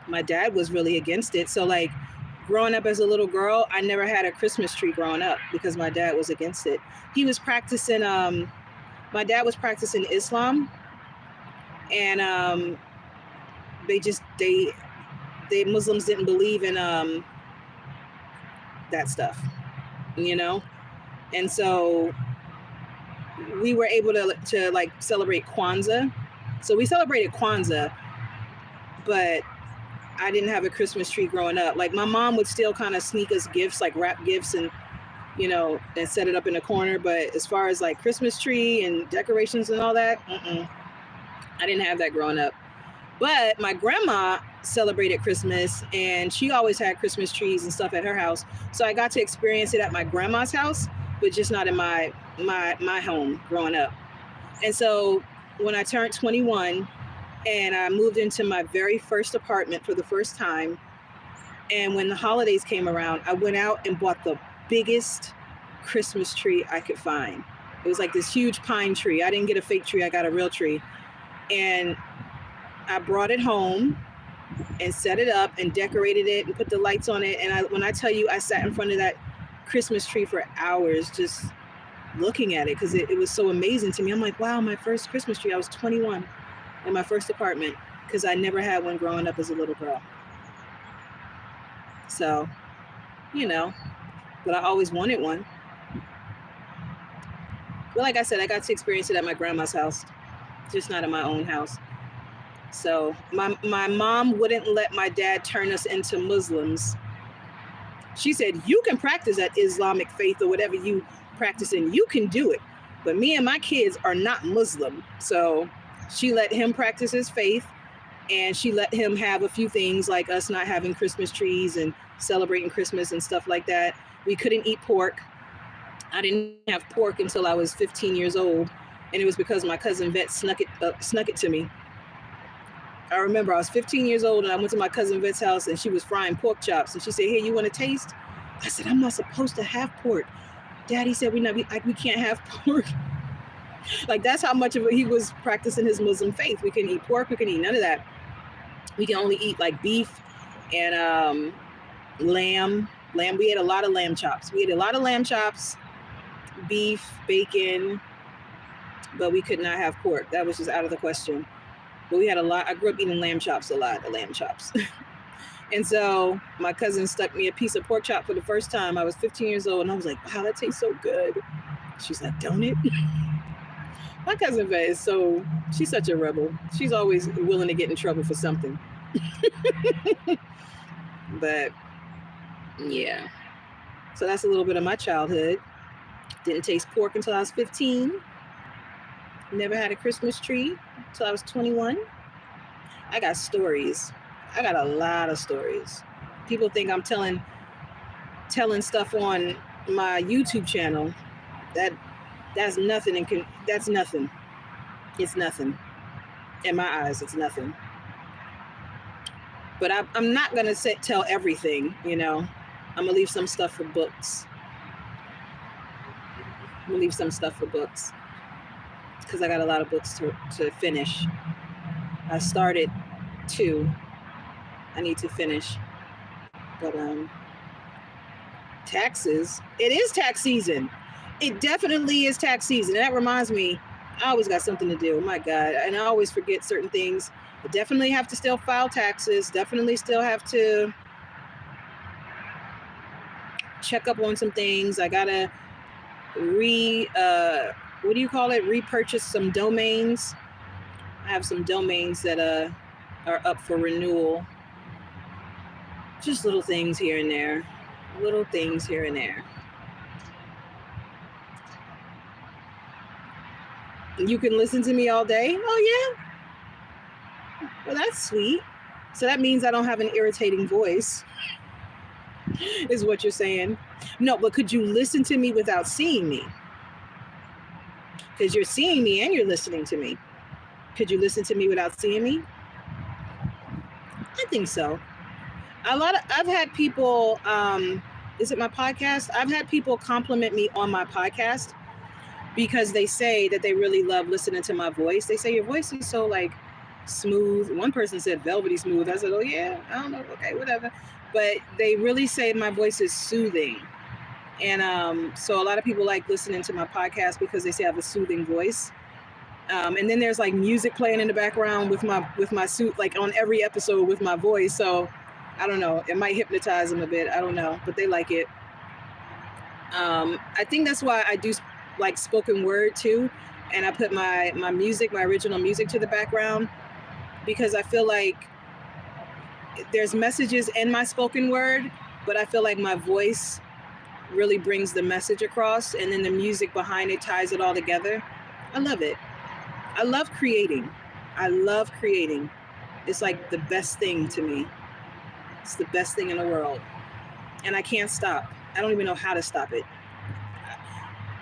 My dad was really against it. So like growing up as a little girl, I never had a Christmas tree growing up because my dad was against it. He was practicing, my dad was practicing Islam, and they Muslims didn't believe in that stuff, you know? And so we were able to like celebrate Kwanzaa. So we celebrated Kwanzaa, but I didn't have a Christmas tree growing up. Like my mom would still kind of sneak us gifts, like wrap gifts and set it up in a corner. But as far as like Christmas tree and decorations and all that, I didn't have that growing up. But my grandma celebrated Christmas, and she always had Christmas trees and stuff at her house. So I got to experience it at my grandma's house, but just not in my home growing up. And so when I turned 21 and I moved into my very first apartment for the first time, and when the holidays came around, I went out and bought the biggest Christmas tree I could find. It was like this huge pine tree. I didn't get a fake tree, I got a real tree. And I brought it home and set it up and decorated it and put the lights on it. And when I tell you, I sat in front of that Christmas tree for hours just looking at it, because it was so amazing to me. I'm like, wow, my first Christmas tree. I was 21 in my first apartment, because I never had one growing up as a little girl. So, but I always wanted one. But like I said, I got to experience it at my grandma's house, just not in my own house. So my mom wouldn't let my dad turn us into Muslims. She said, you can practice that Islamic faith or whatever you practice in, you can do it. But me and my kids are not Muslim. So she let him practice his faith, and she let him have a few things like us not having Christmas trees and celebrating Christmas and stuff like that. We couldn't eat pork. I didn't have pork until I was 15 years old. And it was because my cousin Vet snuck it to me. I remember I was 15 years old and I went to my cousin Vet's house and she was frying pork chops. And she said, "Hey, you want to taste?" I said, "I'm not supposed to have pork. Daddy said we can't have pork." Like that's how much of it he was practicing his Muslim faith. We couldn't eat pork. We couldn't eat none of that. We can only eat like beef and lamb. We had a lot of lamb chops. Beef, bacon, but we could not have pork. That was just out of the question. But we had a lot. I grew up eating lamb chops a lot, the lamb chops. And so my cousin stuck me a piece of pork chop for the first time. I was 15 years old and I was like, wow, that tastes so good. She's like, don't it? My cousin Vet is she's such a rebel. She's always willing to get in trouble for something. But yeah. So that's a little bit of my childhood. Didn't taste pork until I was 15. Never had a Christmas tree until I was 21. I got stories. I got a lot of stories. People think I'm telling stuff on my YouTube channel. That's nothing. That's nothing. It's nothing. In my eyes, it's nothing. But I'm not gonna tell everything. You know, I'm gonna leave some stuff for books. Because I got a lot of books to finish. I started 2. I need to finish. But taxes. It is tax season. It definitely is tax season. And that reminds me, I always got something to do. Oh my God. And I always forget certain things. I definitely have to still file taxes. Definitely still have to check up on some things. I gotta repurchase some domains. I have some domains that are up for renewal. Just little things here and there. You can listen to me all day? Oh yeah? Well, that's sweet. So that means I don't have an irritating voice, is what you're saying. No, but could you listen to me without seeing me? Because you're seeing me and you're listening to me. Could you listen to me without seeing me? I think so. I've had people, is it my podcast? I've had people compliment me on my podcast because they say that they really love listening to my voice. They say your voice is so like smooth. One person said velvety smooth. I said, oh yeah, I don't know. Okay, whatever. But they really say my voice is soothing. And so a lot of people like listening to my podcast because they say I have a soothing voice. And then there's like music playing in the background with my suit, like on every episode with my voice. So I don't know. It might hypnotize them a bit. I don't know, but they like it. I think that's why I do like spoken word too. And I put my music, my original music to the background because I feel like there's messages in my spoken word, but I feel like my voice really brings the message across and then the music behind it ties it all together. I love it. I love creating. It's like the best thing to me. It's the best thing in the world. And I can't stop. I don't even know how to stop it.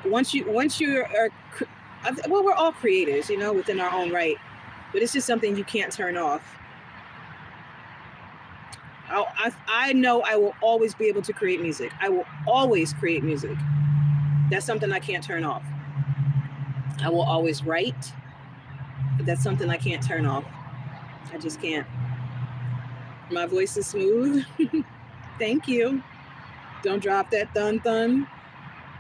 Once you are, well, we're all creators, you know, within our own right, but it's just something you can't turn off. I know I will always be able to create music. I will always create music. That's something I can't turn off. I will always write, but that's something I can't turn off. I just can't. My voice is smooth. Thank you. Don't drop that dun dun.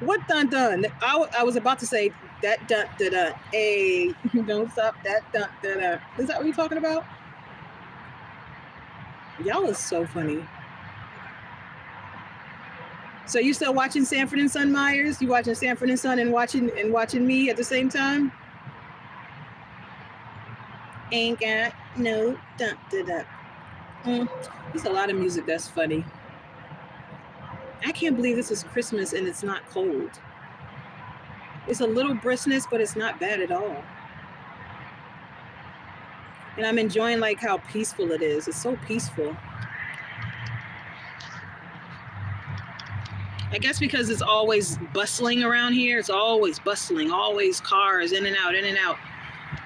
What dun dun? I was about to say that dun dun dun. Hey, don't stop that dun dun dun. Is that what you're talking about? Y'all is so funny. So you still watching Sanford and Son Myers? You watching Sanford and Son and watching me at the same time? Ain't got no dun dun dun. There's a lot of music that's funny. I can't believe this is Christmas and it's not cold. It's a little briskness, but it's not bad at all. And I'm enjoying like how peaceful it is. It's so peaceful. I guess because it's always bustling around here. It's always bustling, always cars in and out,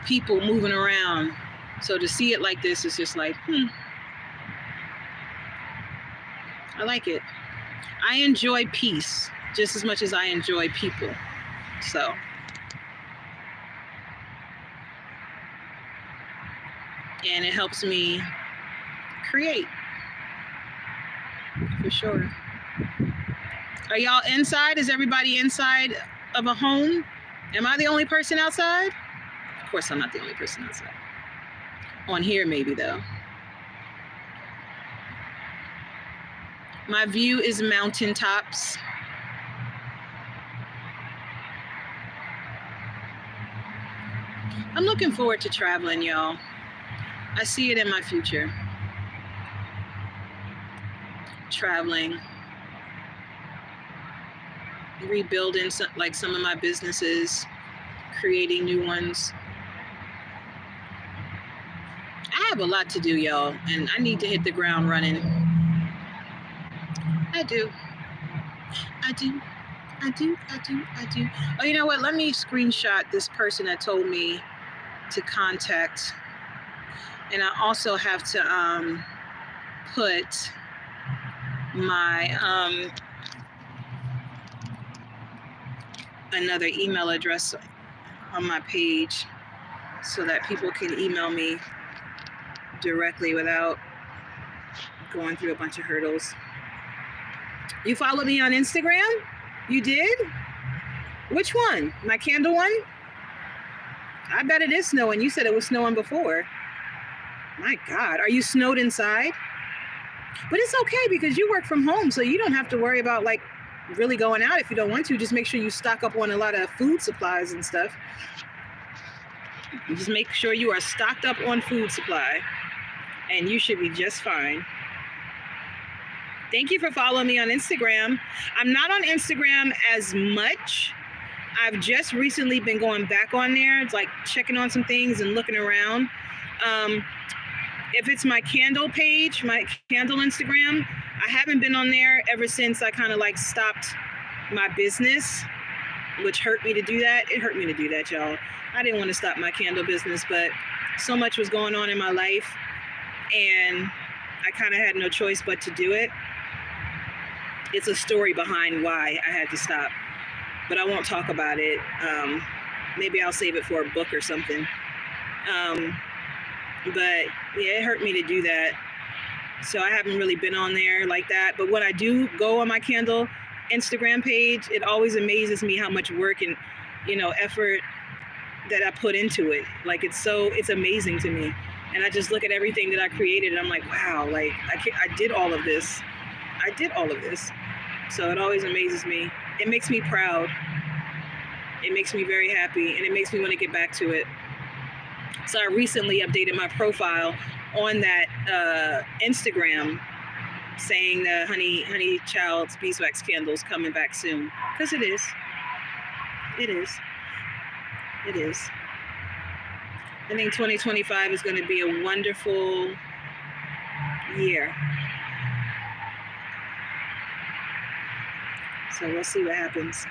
people moving around. So to see it like this is just like, I like it. I enjoy peace just as much as I enjoy people. So. And it helps me create, for sure. Are y'all inside? Is everybody inside of a home? Am I the only person outside? Of course I'm not the only person outside. On here maybe though. My view is mountaintops. I'm looking forward to traveling, y'all. I see it in my future. Traveling, rebuilding some of my businesses, creating new ones. I have a lot to do, y'all, and I need to hit the ground running. I do. Oh, you know what? Let me screenshot this person that told me to contact. And I also have to put my another email address on my page so that people can email me directly without going through a bunch of hurdles. You follow me on Instagram? You did? Which one? My candle one? I bet it is snowing. You said it was snowing before. My God, are you snowed inside? But it's okay because you work from home, so you don't have to worry about like really going out if you don't want to. Just make sure you stock up on a lot of food supplies and stuff. Just make sure you are stocked up on food supply and you should be just fine. Thank you for following me on Instagram. I'm not on Instagram as much. I've just recently been going back on there. It's like checking on some things and looking around. If it's my candle page, my candle Instagram, I haven't been on there ever since I kind of like stopped my business, which hurt me to do that. It hurt me to do that, y'all. I didn't want to stop my candle business, but so much was going on in my life and I kind of had no choice but to do it. It's a story behind why I had to stop, but I won't talk about it. Maybe I'll save it for a book or something. But yeah, it hurt me to do that. So I haven't really been on there like that. But when I do go on my candle Instagram page, it always amazes me how much work and, effort that I put into it. Like it's amazing to me. And I just look at everything that I created and I'm like, wow, like I did all of this. So it always amazes me. It makes me proud. It makes me very happy and it makes me want to get back to it. So I recently updated my profile on that Instagram saying the Honey Child's beeswax candles coming back soon. Because it is. I think 2025 is going to be a wonderful year. So we'll see what happens.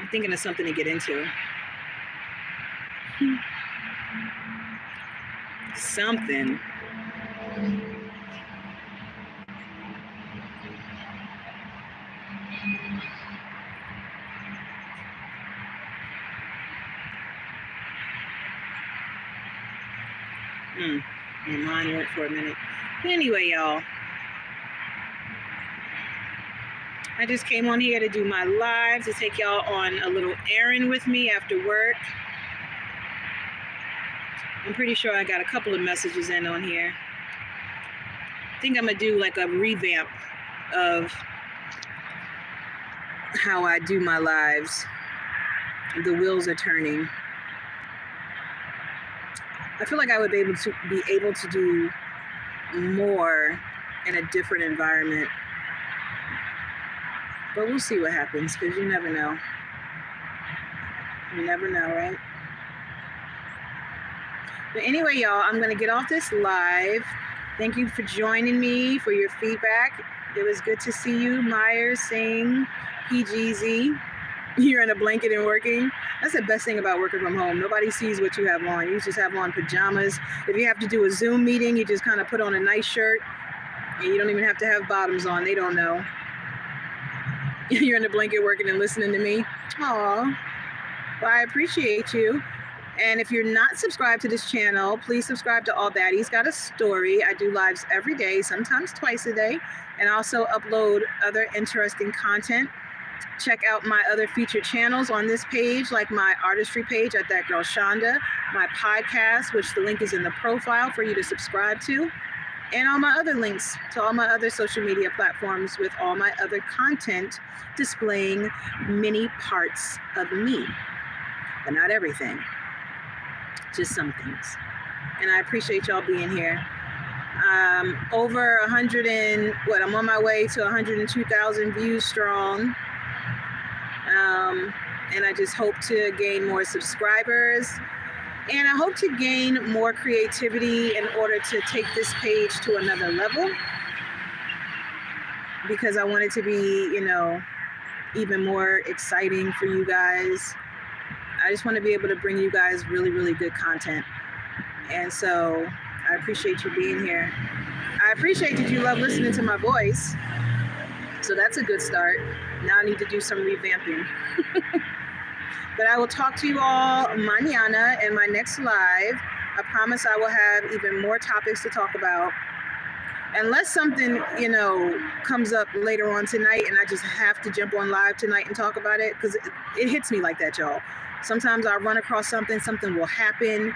I'm thinking of something to get into. Something. My mind went for a minute. But anyway, y'all. I just came on here to do my live, to take y'all on a little errand with me after work. I'm pretty sure I got a couple of messages in on here. I think I'm gonna do like a revamp of how I do my lives. The wheels are turning. I feel like I would be able to do more in a different environment. But we'll see what happens, because you never know. You never know, right? But anyway, y'all, I'm going to get off this live. Thank you for joining me, for your feedback. It was good to see you, Myers, Singh, PGZ. You're in a blanket and working. That's the best thing about working from home. Nobody sees what you have on. You just have on pajamas. If you have to do a Zoom meeting, you just kind of put on a nice shirt, and you don't even have to have bottoms on. They don't know. You're in the blanket working and listening to me. Aw. Well, I appreciate you. And if you're not subscribed to this channel, please subscribe to All Baddies Got a Story. I do lives every day, sometimes twice a day, and also upload other interesting content. Check out my other featured channels on this page, like my artistry page at That Girl Shanda, my podcast, which the link is in the profile for you to subscribe to. and all my other links to all my other social media platforms with all my other content displaying many parts of me, but not everything, just some things. And I appreciate y'all being here. Over 100 and what, I'm on my way to 102,000 views strong. And I just hope to gain more subscribers. And I hope to gain more creativity in order to take this page to another level. Because I want it to be, you know, even more exciting for you guys. I just want to be able to bring you guys really, really good content. And so I appreciate you being here. I appreciate that you love listening to my voice. So that's a good start. Now I need to do some revamping. But I will talk to you all mañana in my next live. I promise I will have even more topics to talk about. Unless something, you know, comes up later on tonight and I just have to jump on live tonight and talk about it, because it hits me like that, y'all. Sometimes I run across something will happen,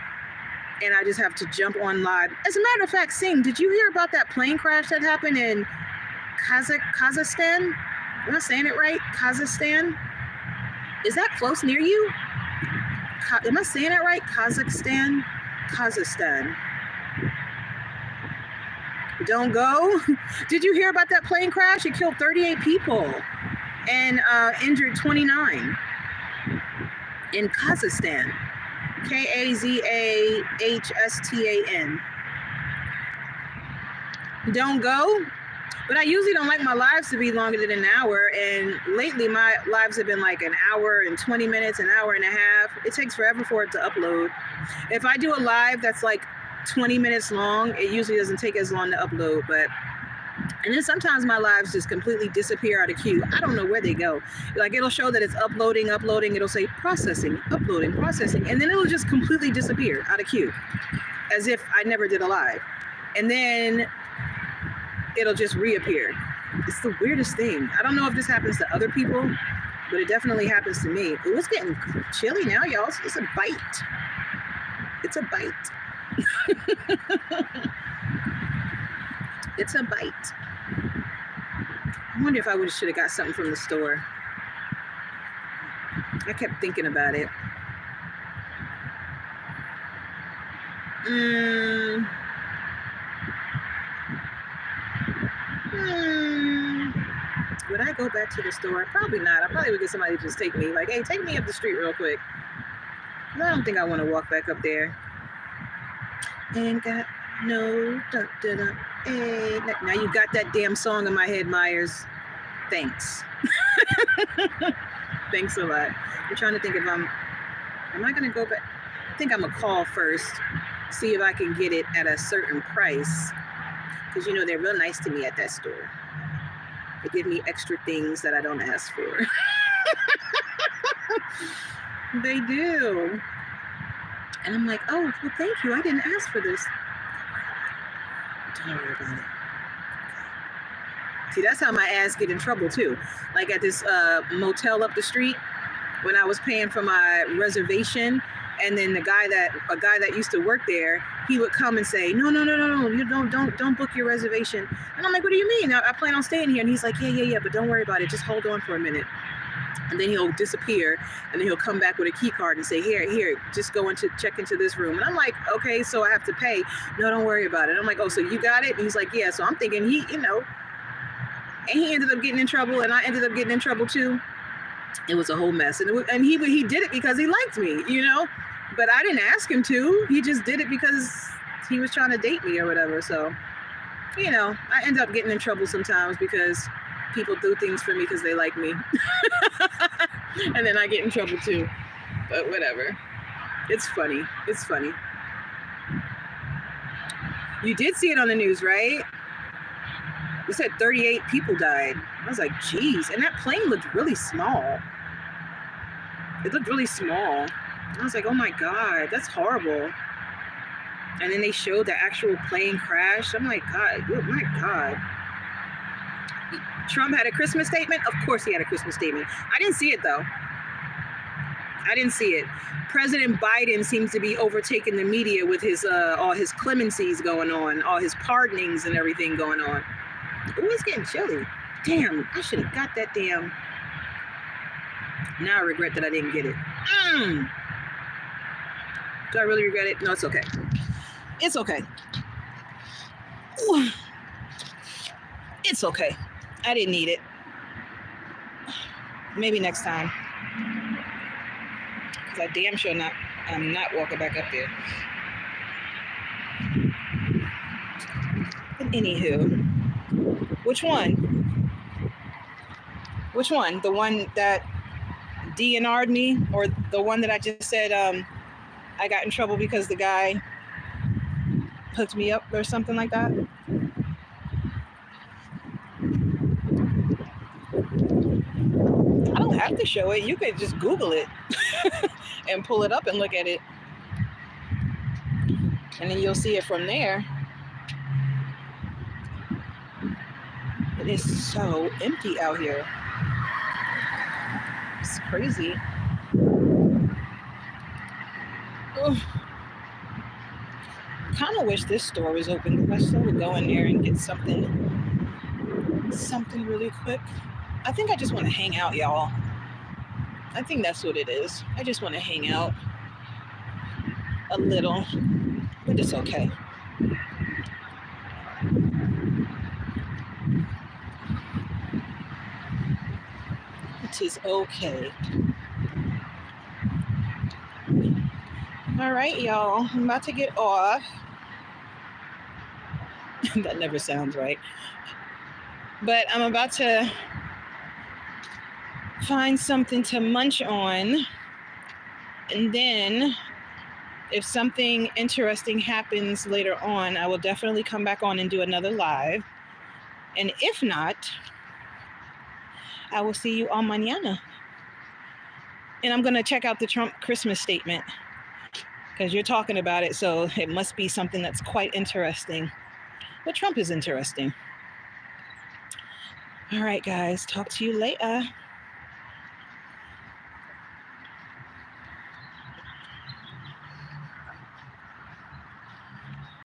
and I just have to jump on live. As a matter of fact, Singh, did you hear about that plane crash that happened in Kazakhstan? Am I saying it right? Kazakhstan? Is that close near you? Am I saying it right? Kazakhstan? Kazakhstan. Don't go. Did you hear about that plane crash? It killed 38 people and injured 29 in Kazakhstan. Kazahstan. Don't go. But I usually don't like my lives to be longer than an hour. And lately my lives have been like an hour and 20 minutes, an hour and a half. It takes forever for it to upload. If I do a live that's like 20 minutes long, it usually doesn't take as long to upload. And then sometimes my lives just completely disappear out of queue. I don't know where they go. Like, it'll show that it's uploading. It'll say processing, uploading, processing. And then it'll just completely disappear out of queue as if I never did a live. And then it'll just reappear. It's the weirdest thing. I don't know if this happens to other people, but it definitely happens to me. Ooh, it's getting chilly now, y'all. It's a bite. It's a bite. It's a bite. I wonder if I should have got something from the store. I kept thinking about it. Would I go back to the store? Probably not. I probably would get somebody to just take me. Like, hey, take me up the street real quick. I don't think I want to walk back up there. Ain't got no dun-dun-dun. Hey. Now you got that damn song in my head, Myers. Thanks. Thanks a lot. I'm trying to think if am I going to go back? I think I'm going to call first, see if I can get it at a certain price. Because, you know, they're real nice to me at that store. They give me extra things that I don't ask for. They do. And I'm like, oh, well, thank you. I didn't ask for this. Don't worry about it. See, that's how my ass get in trouble, too. Like at this motel up the street, when I was paying for my reservation, and then a guy that used to work there, he would come and say, no, you don't book your reservation. And I'm like, what do you mean? I plan on staying here. And he's like, yeah, but don't worry about it. Just hold on for a minute. And then he'll disappear, and then he'll come back with a key card and say, here, just go check into this room. And I'm like, okay, so I have to pay. No, don't worry about it. I'm like, oh, so you got it? And he's like, yeah. So I'm thinking and he ended up getting in trouble, and I ended up getting in trouble too. It was a whole mess. And he did it because he liked me, but I didn't ask him to. He just did it because he was trying to date me or whatever. So, I end up getting in trouble sometimes because people do things for me because they like me. And then I get in trouble too. But whatever. It's funny. You did see it on the news, right? It said 38 people died. I was like, geez. And that plane looked really small. It looked really small. I was like, oh my God, that's horrible. And then they showed the actual plane crash. I'm like, God, oh my God. Trump had a Christmas statement? Of course he had a Christmas statement. I didn't see it though. I didn't see it. President Biden seems to be overtaking the media with his all his clemencies going on, all his pardonings and everything going on. Ooh, it's getting chilly. Damn, I should have got that damn. Now I regret that I didn't get it. Do I really regret it? No, it's okay. It's okay. Ooh. It's okay. I didn't need it. Maybe next time. Because I damn sure I'm not walking back up there. But anywho, which one? Which one? The one that DNR'd me, or the one that I just said I got in trouble because the guy hooked me up or something like that? I don't have to show it. You could just Google it and pull it up and look at it. And then you'll see it from there. It is so empty out here. It's crazy. Kind of wish this store was open because I still would go in there and get something really quick. I think I just want to hang out, y'all. I think that's what it is. I just want to hang out a little, but it's okay. It is okay. All right, y'all. I'm about to get off. That never sounds right. But I'm about to find something to munch on. And then if something interesting happens later on, I will definitely come back on and do another live. And if not, I will see you all mañana. And I'm going to check out the Trump Christmas statement because you're talking about it. So it must be something that's quite interesting. But Trump is interesting. All right, guys. Talk to you later.